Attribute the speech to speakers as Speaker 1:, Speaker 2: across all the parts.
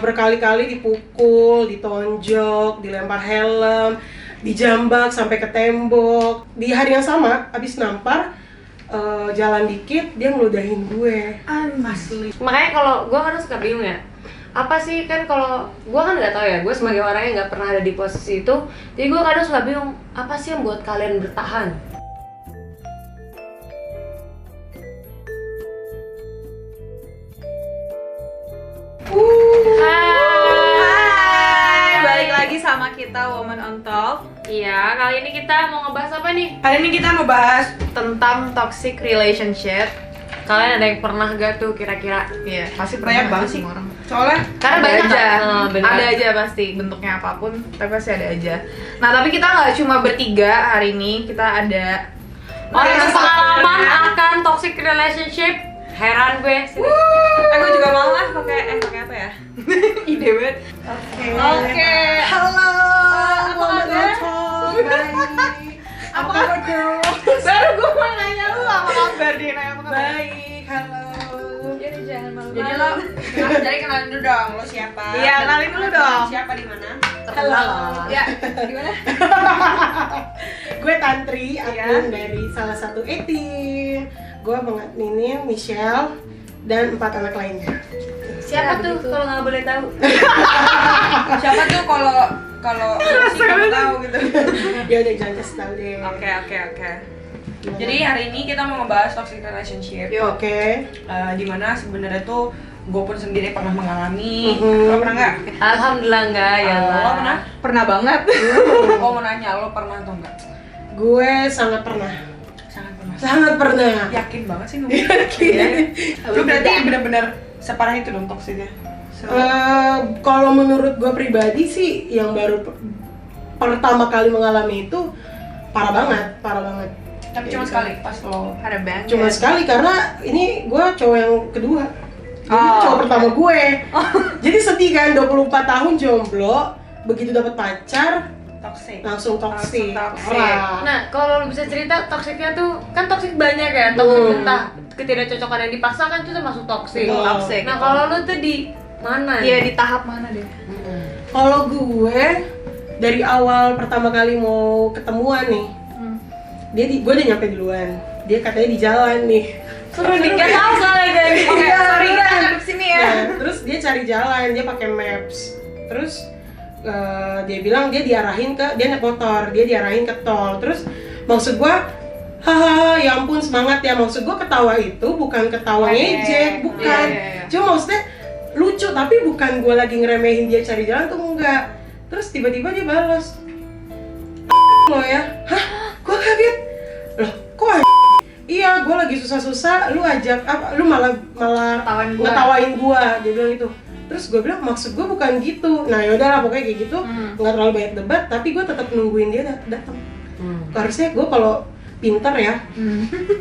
Speaker 1: berkali-kali dipukul, ditonjok, dilempar helm, dijambak sampai ke tembok. Di hari yang sama, abis nampar, jalan dikit dia ngeludahin gue.
Speaker 2: Asli.
Speaker 3: Makanya kalau gue kadang suka bingung ya, apa sih, kan kalau gue kan nggak tahu ya, gue sebagai orang yang nggak pernah ada di posisi itu, jadi gue kadang suka bingung, apa sih yang buat kalian bertahan?
Speaker 2: Hai, balik lagi sama kita Woman on Talk.
Speaker 3: Iya, kali ini kita mau ngebahas apa nih?
Speaker 2: Hari ini kita ngebahas tentang toxic relationship.
Speaker 3: Kalian ada yang pernah gak tuh kira-kira?
Speaker 2: Iya, pasti
Speaker 4: Banyak banget sih.
Speaker 2: semua orang.
Speaker 4: Soalnya
Speaker 3: Karena
Speaker 2: Ada
Speaker 3: banyak
Speaker 2: aja,
Speaker 3: bener.
Speaker 2: ada aja pasti bentuknya apapun, tapi pasti ada aja. Nah, tapi kita nggak cuma bertiga hari ini, kita ada
Speaker 3: Orang
Speaker 2: yang
Speaker 3: berpengalaman
Speaker 2: satunya.
Speaker 3: akan toxic relationship. Heran gue.
Speaker 2: Gue juga mau lah pakai apa ya? Ide banget. Oke.
Speaker 4: halo,
Speaker 2: apa kabar?
Speaker 4: Baik. Apa kabar girl?
Speaker 2: Baru gue mau nanya lu apa kabar, Dina? Apa kabar?
Speaker 4: Baik, halo.
Speaker 2: Jadi jangan malu.
Speaker 4: Jadi lo, jadi kenalin dulu dong, lo siapa?
Speaker 2: Iya, kenalin dulu dong.
Speaker 4: Siapa di mana?
Speaker 1: Halo.
Speaker 2: Ya, gimana?
Speaker 1: Gue Tantri,
Speaker 2: Iya.
Speaker 1: admin dari salah satu A-Team. Gue mengadminin Michelle dan 4 anak lainnya.
Speaker 3: Siapa tuh kalau nggak boleh tahu?
Speaker 4: Siapa tuh kalau sih kamu tahu gitu.
Speaker 1: Ya udah jangan kasih tau deh.
Speaker 4: Oke. Jadi hari ini kita mau ngebahas toxic relationship.
Speaker 1: Oke.
Speaker 4: Dimana sebenarnya tuh gue pun sendiri pernah mengalami.
Speaker 1: Mhm.
Speaker 4: Lo pernah nggak?
Speaker 3: Alhamdulillah enggak ya.
Speaker 4: Lo pernah?
Speaker 2: Pernah banget.
Speaker 4: Gue mau nanya, lo pernah atau enggak?
Speaker 1: Gue sangat pernah.
Speaker 4: Sangat pernah.
Speaker 1: Sangat pernah.
Speaker 4: Yakin banget sih
Speaker 1: Yakin.
Speaker 4: Lu berarti benar-benar separah itu dong toksiknya.
Speaker 1: Kalau menurut gue pribadi sih, yang baru pertama kali mengalami itu parah banget.
Speaker 4: Tapi cuma sekali pas lo
Speaker 2: Ada banget.
Speaker 1: Cuma sekali karena ini gue cowok yang kedua. Jadi
Speaker 2: Oh,
Speaker 1: cowok
Speaker 2: oke.
Speaker 1: pertama gue. Jadi sedih kan, 24 tahun jomblo, begitu dapat pacar
Speaker 4: toksik.
Speaker 1: langsung toksik.
Speaker 4: Langsung toksik.
Speaker 1: Parah.
Speaker 3: Nah, kalau lu bisa cerita toksiknya tuh, kan toksik banyak ya, toksik entah ketidakcocokan yang dipaksakan itu termasuk toksik.
Speaker 1: Betul.
Speaker 2: Toxic.
Speaker 3: Nah, kalau lu tuh di mana?
Speaker 2: Iya, di tahap mana deh?
Speaker 1: Kalau gue dari awal pertama kali mau ketemuan nih, gue udah nyampe duluan. Dia katanya di jalan nih.
Speaker 3: Suruh dikit tahu soalnya guys.
Speaker 2: Oke,
Speaker 1: Iya,
Speaker 2: sorry kita
Speaker 1: beneran.
Speaker 2: ngadep sini ya.
Speaker 1: Nah, terus dia cari jalan, dia pakai maps. Terus dia bilang dia naik motor, dia diarahin ke tol. Terus maksud gua, hahaha, ya ampun semangat ya. Maksud gua ketawa itu bukan ketawa ngejek, bukan.
Speaker 2: Iya.
Speaker 1: Cuma maksudnya lucu, tapi bukan gua lagi ngeremehin dia cari jalan tuh, enggak. Terus tiba-tiba dia balas, lo ya, hah? Gua kaget, loh kok iya, gua lagi susah-susah, lu ajak apa? Lu malah
Speaker 2: Ngetawain gua.
Speaker 1: ngetawain gua, dia bilang gitu. Terus gue bilang maksud gue bukan gitu. Nah yaudahlah pokoknya kayak gitu, nggak terlalu banyak debat, tapi gue tetap nungguin dia datang. Harusnya gue kalau pinter ya,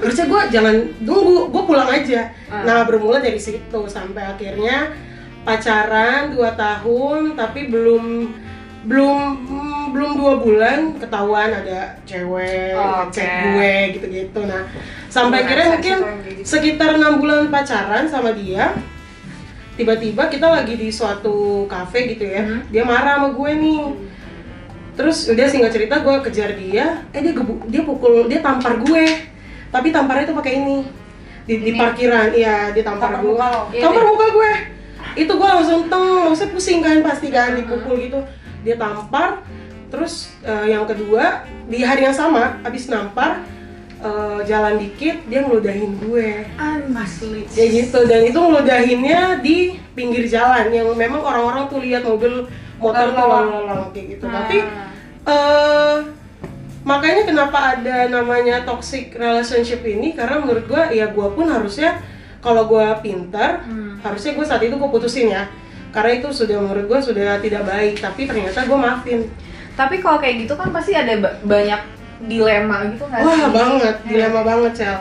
Speaker 1: harusnya gue jangan nunggu, gue pulang aja. Nah bermula dari situ sampai akhirnya pacaran 2 tahun, tapi belum 2 bulan ketahuan ada cewek ngechat gue gitu-gitu. Nah sampai akhirnya mungkin sekitar 6 bulan pacaran sama dia, tiba-tiba kita lagi di suatu kafe gitu ya, dia marah sama gue nih. Terus udah singkat cerita gue kejar dia, dia tampar gue, tapi tamparnya tuh pakai ini di parkiran, iya dia tampar gue,
Speaker 4: muka lo?
Speaker 1: tampar muka gue. Itu gue langsung maksudnya pusing kan pasti kan, dipukul gitu. Dia tampar, terus yang kedua di hari yang sama abis nampar, jalan dikit dia ngeludahin gue.
Speaker 2: Asli.
Speaker 1: Ya gitu, dan itu ngeludahinnya di pinggir jalan yang memang orang-orang tuh lihat mobil motor tuh lalu kayak gitu. Tapi makanya kenapa ada namanya toxic relationship ini, karena menurut gue ya gue pun harusnya kalau gue pintar, harusnya gue saat itu gue putusin ya, karena itu sudah menurut gue sudah tidak baik. Tapi ternyata gue maafin.
Speaker 2: Tapi kalau kayak gitu kan pasti ada banyak dilema gitu nggak sih?
Speaker 1: Wah banget, dilema banget Cel.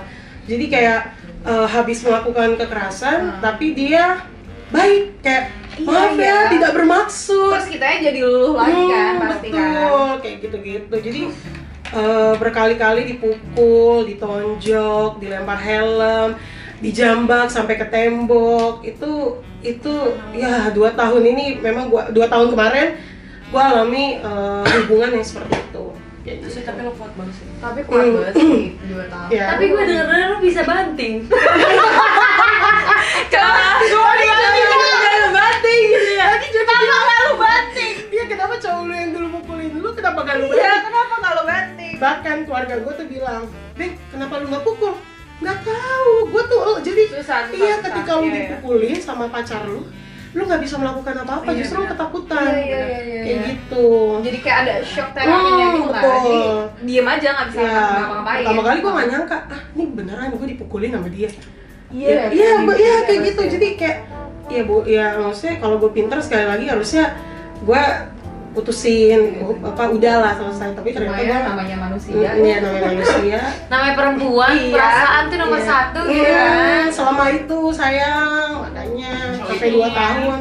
Speaker 1: Jadi kayak habis melakukan kekerasan, tapi dia baik, kayak maaf ya, tidak bermaksud.
Speaker 2: Terus kitanya jadi luluh lagi kan pasti kan.
Speaker 1: Betul, kayak gitu-gitu. Jadi berkali-kali dipukul, ditonjok, dilempar helm, dijambak sampai ke tembok. Itu ya 2 tahun ini memang 2 tahun kemarin gua alami hubungan yang seperti itu.
Speaker 4: Itu sih, tapi lo kuat banget sih.
Speaker 2: Tapi kuat banget sih 2 tahun.
Speaker 1: Ya.
Speaker 3: Tapi gue denger lu bisa banting.
Speaker 2: Jangan banting gitu ya. Kenapa nggak lu banting?
Speaker 1: Iya, kenapa cowok lu yang dulu mukulin lu, kenapa gak lu
Speaker 2: Iya,
Speaker 1: banting?
Speaker 2: kenapa nggak lu banting?
Speaker 1: Bahkan keluarga gue tuh bilang, Beng, kenapa lu gak pukul? Nggak tahu, gue tuh jadi
Speaker 2: Susah,
Speaker 1: iya,
Speaker 2: susah.
Speaker 1: ketika lu
Speaker 2: Iya, iya.
Speaker 1: dipukulin sama pacar lu nggak bisa melakukan apa-apa,
Speaker 4: Iya,
Speaker 1: justru lu
Speaker 4: benar.
Speaker 1: ketakutan.
Speaker 2: Iya.
Speaker 1: Kayak gitu.
Speaker 2: Jadi kayak ada shock terapinya gitu kan.
Speaker 1: betul.
Speaker 2: Jadi diem aja nggak bisa
Speaker 1: Ya,
Speaker 2: ngapa-ngapain.
Speaker 1: pertama kali gue gak nyangka, ini beneran gue dipukulin sama dia.
Speaker 2: Iya,
Speaker 1: Iya kayak gitu. Jadi kayak, iya bu, ya maksudnya kalau gue pinter sekali lagi harusnya gue putusin, udahlah selesai. Tapi
Speaker 2: Cuma
Speaker 1: ternyata
Speaker 2: ya
Speaker 1: gue,
Speaker 2: namanya manusia.
Speaker 1: iya namanya manusia.
Speaker 3: Namanya perempuan,
Speaker 2: Iya.
Speaker 3: perasaan tuh nomor
Speaker 1: Iya.
Speaker 3: 1 gitu
Speaker 1: Iya,
Speaker 3: kan.
Speaker 1: selama itu sayang, makanya sampai 2 tahun.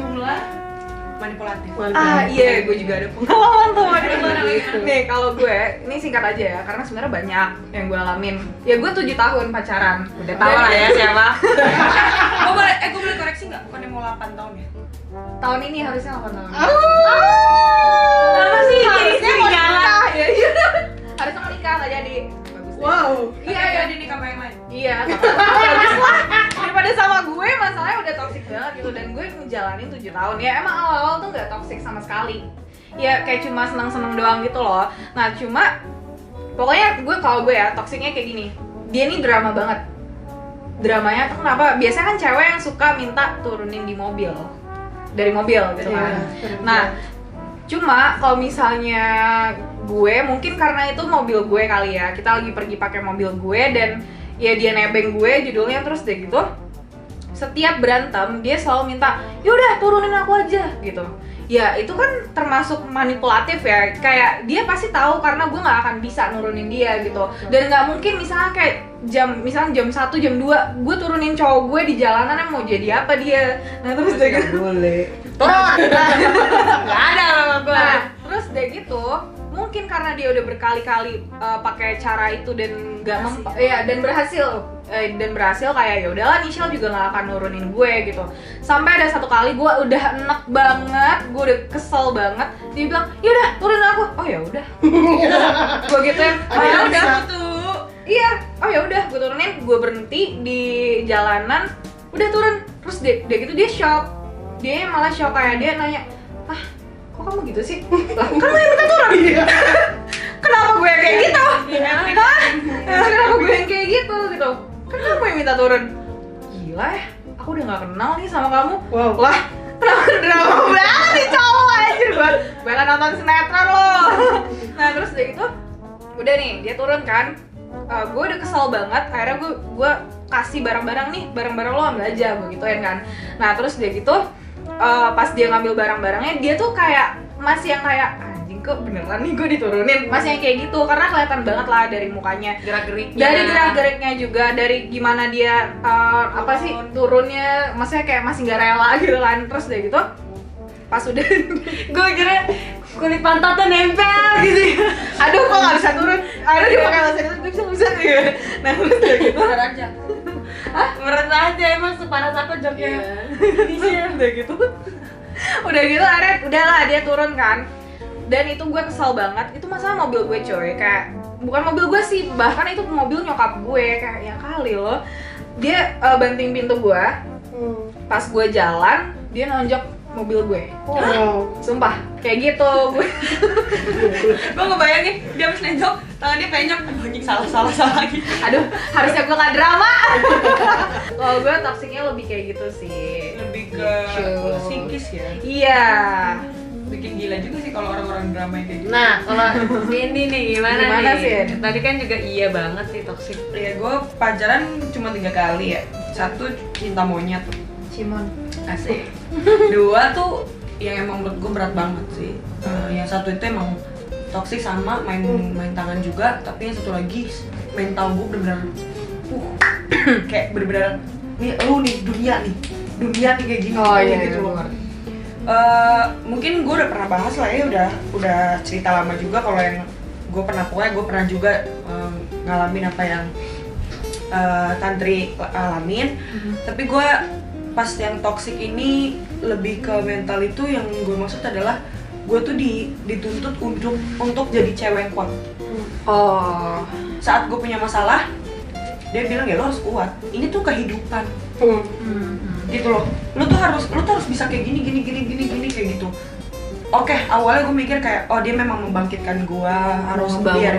Speaker 4: Manipulatif.
Speaker 2: Iya, gue juga ada pengalaman tuh.
Speaker 1: Gitu.
Speaker 2: Nih, kalau gue, ini singkat aja ya, karena sebenarnya banyak yang gue alamin. Ya gue 7 tahun pacaran. Udah
Speaker 3: Tahu lah ya siapa.
Speaker 4: Gue boleh koreksi nggak? Bukannya mau 8 tahun ya?
Speaker 2: Tahun ini harusnya 8 tahun.
Speaker 3: Apa sih?
Speaker 2: Harusnya mau
Speaker 3: Jalan.
Speaker 2: nikah. Ya, iya. Harusnya mau nikah, nggak jadi. Bagus deh.
Speaker 1: Wow.
Speaker 2: Iya,
Speaker 4: Tapi
Speaker 2: iya.
Speaker 4: jadi nikah sama yang lain.
Speaker 2: Iya, bagus lah. Daripada sama gue, masalahnya udah toxic banget gitu. Dan gue ngejalanin 7 tahun. Ya emang awal-awal tuh gak toxic sama sekali. Ya kayak cuma seneng-seneng doang gitu loh. Nah cuma, pokoknya kalau gue ya, toxicnya kayak gini. Dia nih drama banget. Dramanya tuh kenapa? Biasanya kan cewek yang suka minta turunin di mobil. Dari mobil gitu kan.
Speaker 1: Iya,
Speaker 2: Nah, cuma kalau misalnya gue, mungkin karena itu mobil gue kali ya, kita lagi pergi pakai mobil gue dan ya dia nebeng gue judulnya, terus deh gitu setiap berantem dia selalu minta yaudah turunin aku aja gitu. Ya itu kan termasuk manipulatif ya, kayak dia pasti tahu karena gue nggak akan bisa nurunin dia gitu. Dan nggak mungkin misalnya kayak misalnya jam 1, jam 2 gue turunin cowok gue di jalanan, yang mau jadi apa dia. Nah terus deh gitu,
Speaker 1: boleh.
Speaker 3: Enggak ada sama gue.
Speaker 2: nah, terus deh gitu mungkin karena dia udah berkali-kali pakai cara itu dan dan berhasil kayak ya udahlah, Nichelle juga nggak akan nurunin gue gitu. Sampai ada satu kali gue udah enek banget, gue udah kesel banget, dia bilang yaudah turunin aku. Oh ya udah. Gue gituin, oh ya udah tuh. Iya, oh ya udah gue turunin, gue berhenti di jalanan, udah turun. Terus dia gitu dia shock. Dia malah shock, kayak dia nanya, kok kamu gitu sih? Lah, kan lo yang minta turun. Kenapa gue yang kayak gitu? Kenapa gue yang kayak gitu? Kan kamu yang minta turun. Gila ya, aku udah gak kenal nih sama kamu.
Speaker 1: Wow.
Speaker 2: Lah, kenapa drama banget nih cowok anjir. Gue kan nonton sinetron loh. Nah terus udah gitu, udah nih, dia turun kan. Gue udah kesel banget, akhirnya gue kasih barang-barang nih, barang-barang lo ambil aja, gue gituin kan. Nah terus dia gitu, pas dia ngambil barang-barangnya, dia tuh kayak masih yang kayak anjing kok beneran nih gue diturunin, masih yang kayak gitu karena kelihatan banget lah dari mukanya,
Speaker 4: Gerak-geriknya.
Speaker 2: dari gerak-geriknya juga, dari gimana dia apa sih turunnya, maksudnya kayak masih nggak rela gitu kan. Terus dia gitu pas udah
Speaker 3: Gue kira kulit pantatnya nempel gitu.
Speaker 2: aduh kok nggak bisa turun, aduh dia pakai bahasa Inggris nggak bisa gitu. Nah terus dia gitu
Speaker 4: Bener aja.
Speaker 3: Menurut aja emang sepanas apa joknya.
Speaker 2: udah gitu akhirnya udahlah dia turun kan. Dan itu gue kesel banget, itu masalah mobil gue coy, kayak bukan mobil gue sih, bahkan itu mobil nyokap gue. Kayak ya kali loh, dia banting pintu gue, pas gue jalan dia nonjok mobil gue.
Speaker 1: Wow.
Speaker 2: Sumpah kayak gitu gue.
Speaker 4: Gue ngebayangin dia habis nenjok, tangan dia penyok. Aduh anjing, salah lagi.
Speaker 2: Aduh, harusnya gue gak drama. Kalau gue toksiknya lebih kayak gitu sih.
Speaker 4: Lebih ke
Speaker 2: Lucu.
Speaker 4: psikis ya.
Speaker 2: Iya.
Speaker 4: Bikin gila juga sih kalau orang-orang drama yang kayak gitu.
Speaker 3: Nah, kalau ini nih gimana
Speaker 2: Gimana
Speaker 3: nih?
Speaker 2: sih?
Speaker 3: Tadi kan juga iya banget sih toksik.
Speaker 4: Ya gue pacaran cuma 3 kali ya. 1 cinta monyet,
Speaker 2: Cimon.
Speaker 4: asik. 2 tuh yang emang menurut gue berat banget sih. Yang satu itu emang toksik sama main tangan juga, tapi yang satu lagi mental gue bener-bener kayak bener-bener nih lu nih dunia nih kayak gini.
Speaker 2: Oh iya,
Speaker 4: gitu
Speaker 2: gue
Speaker 4: loh.
Speaker 2: ngerti.
Speaker 4: Mungkin gue udah pernah bahas lah ya, udah cerita lama juga kalau yang gue pernah juga ngalamin apa yang tantri alamin. Tapi gue pas yang toxic ini lebih ke mental itu, yang gue maksud adalah gue tuh dituntut untuk jadi cewek yang kuat.
Speaker 2: Oh.
Speaker 4: Saat gue punya masalah, dia bilang ya lo harus kuat. Ini tuh kehidupan. Gitu loh. Lo tuh harus bisa kayak gini kayak gitu. Oke, awalnya gue mikir kayak oh dia memang membangkitkan gue, harus biar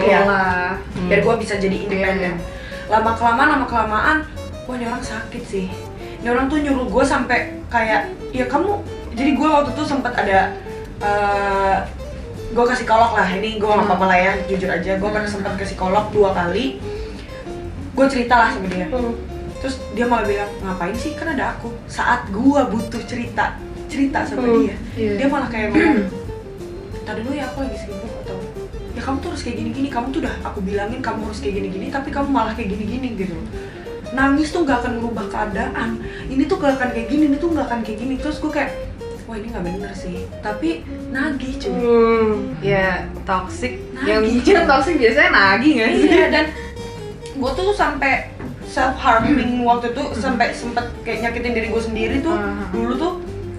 Speaker 4: gue bisa jadi independen. Lama kelamaan, wah ini orang sakit sih. Ini orang tuh nyuruh gue sampai kayak ya kamu. Jadi gue waktu itu sempat ada gue ke psikolog lah. Ini gue nggak apa-apa lah ya, jujur aja. Gue pernah sempat ke psikolog 2 kali. Gue cerita lah sama dia. Terus dia malah bilang, ngapain sih, kan ada aku. Saat gue butuh cerita sama dia, dia malah kayak ngomong, tadi dulu ya aku lagi sibuk, atau ya kamu tuh harus kayak gini-gini, kamu tuh udah aku bilangin kamu harus kayak gini-gini, tapi kamu malah kayak gini-gini gitu. Nangis tuh gak akan merubah keadaan, ini tuh gak akan kayak gini, ini tuh gak akan kayak gini. Terus gue kayak, wah ini gak bener sih, tapi nagih cuy.
Speaker 2: Ya toxic,
Speaker 4: Nagih.
Speaker 2: yang bikin toxic biasanya nagih gak sih?
Speaker 4: Iya, dan gue tuh sampai self harming waktu itu, sampai sempet kayak nyakitin diri gue sendiri tuh. Dulu tuh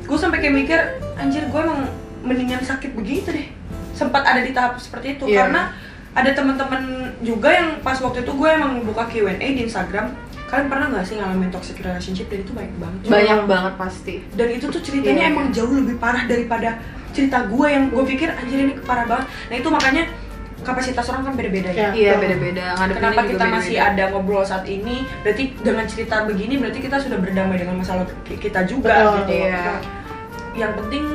Speaker 4: gue sampai kayak mikir, anjir gue emang mendingan sakit begitu deh. Sempat ada di tahap seperti itu. Karena ada teman-teman juga yang pas waktu itu gue emang buka Q&A di Instagram, kalian pernah nggak sih ngalamin toxic relationship? Dan itu banyak banget.
Speaker 2: Banyak banget pasti.
Speaker 4: Dan itu tuh ceritanya emang jauh lebih parah daripada cerita gue yang gue pikir anjir ini parah banget. Nah itu makanya kapasitas orang kan beda-beda ya.
Speaker 2: Iya beda-beda.
Speaker 4: Kenapa kita masih ada ngobrol saat ini? Berarti dengan cerita begini berarti kita sudah berdamai dengan masalah kita juga. Gitu.
Speaker 2: Iya.
Speaker 4: Yang penting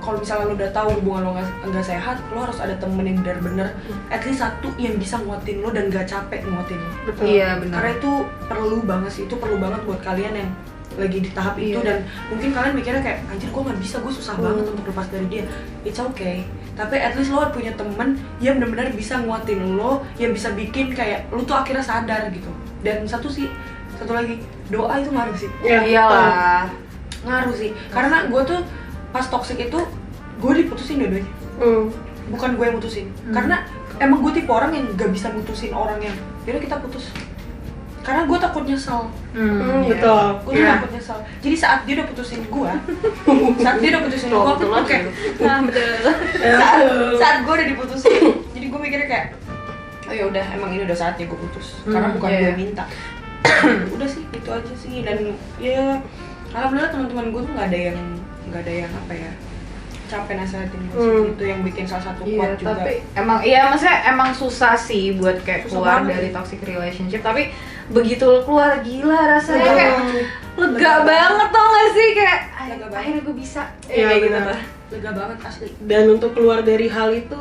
Speaker 4: kalau misalnya lo udah tahu hubungan lo nggak sehat, lo harus ada temen yang benar-benar at least satu yang bisa nguatin lo dan gak capek nguatin lo.
Speaker 1: Betul.
Speaker 2: Iya benar.
Speaker 4: Karena itu perlu banget sih, itu perlu banget buat kalian yang lagi di tahap itu. Dan mungkin kalian mikirnya kayak anjir gue nggak bisa, gue susah banget untuk lepas dari dia. It's okay, tapi at least lo punya temen yang benar-benar bisa nguatin lo, yang bisa bikin kayak lo tuh akhirnya sadar gitu. Dan satu lagi, doa itu ngaruh sih.
Speaker 2: Iyalah.
Speaker 4: Ngaruh sih, karena gue tuh pas toxic itu gue diputusin dua-duanya. Bukan gue yang mutusin, karena emang gue tipe orang yang gak bisa mutusin orang yang yaudah kita putus, karena gue takut nyesel.
Speaker 1: Betul.
Speaker 4: Gue tuh takut nyesel. Jadi saat dia udah putusin gue, oke.
Speaker 2: Nah betul.
Speaker 4: Saat gue udah diputusin, jadi gue mikirnya kayak, oh ya udah emang ini udah saatnya gue putus, karena bukan gue yang minta. Udah sih, itu aja sih. Dan ya alhamdulillah teman-teman gue tuh nggak ada yang apa ya, capek nasehatin gue sih. Itu yang bikin salah satu kuat juga.
Speaker 2: Tapi emang maksudnya emang susah sih buat kayak
Speaker 4: Susah
Speaker 2: keluar
Speaker 4: banget.
Speaker 2: dari toxic relationship. Tapi begitu lo keluar, gila rasanya kayak lega banget, tau gak sih, kayak
Speaker 4: Lega banget.
Speaker 2: akhirnya gue bisa.
Speaker 1: Iya,
Speaker 2: Kayak gitu
Speaker 1: benar.
Speaker 2: tuh.
Speaker 4: Lega banget asli.
Speaker 1: Dan untuk keluar dari hal itu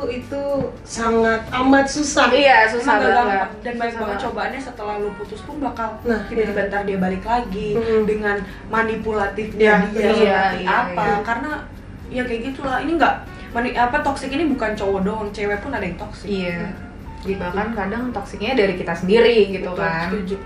Speaker 1: sangat amat susah.
Speaker 2: Iya susah
Speaker 4: Emang gak
Speaker 2: banget.
Speaker 4: gampang. Dan banyak
Speaker 2: Susah
Speaker 4: banget
Speaker 2: banget.
Speaker 4: cobaannya setelah lu putus pun bakal
Speaker 1: Nah,
Speaker 4: tiba-tiba ntar dia balik lagi dengan manipulatifnya
Speaker 1: Iya,
Speaker 4: dia
Speaker 2: iya,
Speaker 4: seperti
Speaker 2: iya,
Speaker 4: apa.
Speaker 2: iya.
Speaker 4: Karena ya kayak gitulah. Ini toxic ini bukan cowok doang, cewek pun ada yang toxic.
Speaker 2: Iya. Jadi bahkan kadang toksiknya dari kita sendiri gitu
Speaker 4: Betul,
Speaker 2: kan.
Speaker 4: setuju.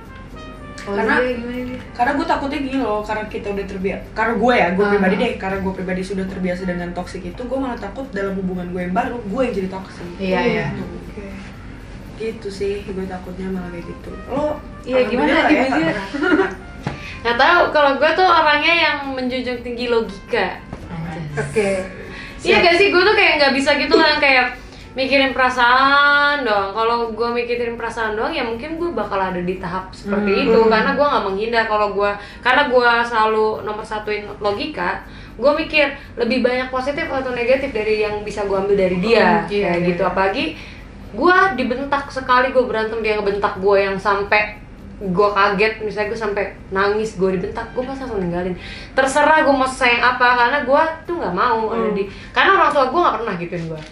Speaker 2: Kalau
Speaker 4: Karena-
Speaker 2: dia gimana dia?
Speaker 4: Karena gue takutnya gini loh, karena kita udah terbiasa. Karena gue pribadi deh, karena gue pribadi sudah terbiasa dengan toxic itu, gue malah takut dalam hubungan gue yang baru, gue yang jadi toxic.
Speaker 2: Iya, iya.
Speaker 4: Gitu. Gitu sih, gue takutnya malah kayak gitu. Lo
Speaker 2: Iya, gimana,
Speaker 4: alhamdulillah ya,
Speaker 2: gimana?
Speaker 4: nggak pernah.
Speaker 3: Nggak tahu, kalau gue tuh orangnya yang menjunjung tinggi logika.
Speaker 1: Oke.
Speaker 3: Iya gak sih, gue tuh kayak nggak bisa gitu kan, kayak mikirin perasaan doang. Kalau gue mikirin perasaan doang, ya mungkin gue bakal ada di tahap seperti itu. Karena gue nggak menghindar. Karena gue selalu nomor satuin logika. Gue mikir lebih banyak positif atau negatif dari yang bisa gue ambil dari dia. Kayak gitu. Apalagi gue dibentak sekali, gue berantem, dia ngebentak gue yang sampai gue kaget, misalnya gue sampai nangis, gue dibentak, gue pasti langsung ninggalin. Terserah gue mau sayang apa, karena gue tuh nggak mau ada di, karena orang tua gue nggak pernah gituin gue.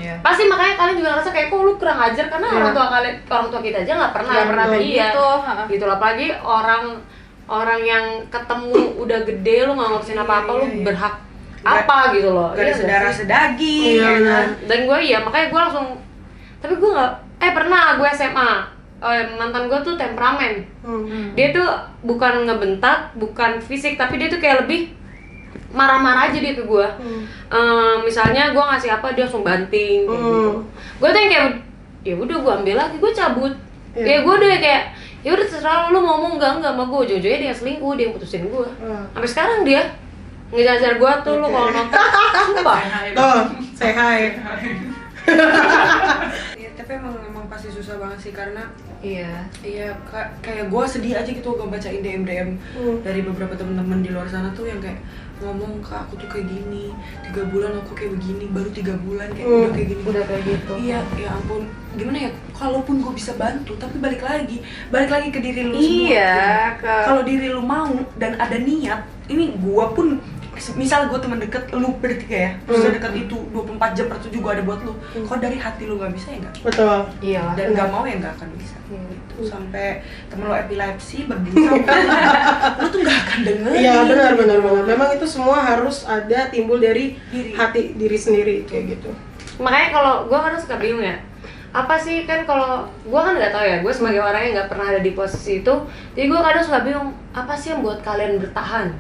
Speaker 2: Iya.
Speaker 3: Pasti makanya kalian juga ngerasa kayak kok lu kurang ajar, karena orang tua kita aja nggak pernah
Speaker 2: kayak
Speaker 3: iya.
Speaker 2: gitu.
Speaker 3: Gitu lah, apalagi orang yang ketemu udah gede, lu nggak ngurusin apa-apa, lu berhak apa gitu loh.
Speaker 4: Gak ada
Speaker 3: Iya nggak
Speaker 4: saudara
Speaker 3: sih?
Speaker 4: sedaging,
Speaker 1: Iya,
Speaker 4: ya kan?
Speaker 1: benar.
Speaker 3: Dan gue makanya gue langsung, tapi gue nggak, pernah gue SMA, mantan gue tuh temperamen. Dia tuh bukan ngebentak, bukan fisik, tapi dia tuh kayak lebih marah-marah aja dia ke gue. Misalnya gue ngasih apa, dia langsung banting kayak gitu. Gue tuh yang kayak ya udah gue ambil lagi, gue cabut. Ya gue udah kayak ya udah terserah lu mau enggak sama gue, ujung-ujungnya dia selingkuh, dia putusin gue. Sampai sekarang dia ngejar gue tuh lu kalau nonton. Sumpah.
Speaker 1: Tuh, say hi.
Speaker 4: Ya, tapi emang pasti susah banget sih karena
Speaker 2: Iya.
Speaker 4: iya kayak gue sedih aja gitu gue bacain DM dari beberapa teman-teman di luar sana tuh yang kayak ngomong Kak aku tuh kayak gini 3 bulan aku kayak begini baru 3 bulan kayak udah kayak gini
Speaker 2: Udah kayak gitu.
Speaker 4: iya ya ampun gimana ya kalaupun gue bisa bantu tapi balik lagi ke diri lu
Speaker 2: Iya,
Speaker 4: semua kalau diri lu mau dan ada niat ini gue pun misal gue teman deket lu bertiga ya terus deket itu 24 jam per 7 gue ada buat lu kalau dari hati lu nggak bisa ya nggak
Speaker 1: Betul.
Speaker 2: Iyalah.
Speaker 4: dan nggak mau ya nggak akan bisa
Speaker 2: Iya.
Speaker 4: sampai temen lo epilepsi berbusa lu tuh nggak akan dengerin.
Speaker 1: Iya benar. Memang itu semua harus ada timbul dari hati diri sendiri kayak gitu.
Speaker 3: Makanya kalau gue kadang suka bingung ya, apa sih kan kalau gue kan nggak tahu ya, gue sebagai orang yang nggak pernah ada di posisi itu, jadi gue kadang suka bingung apa sih yang buat kalian bertahan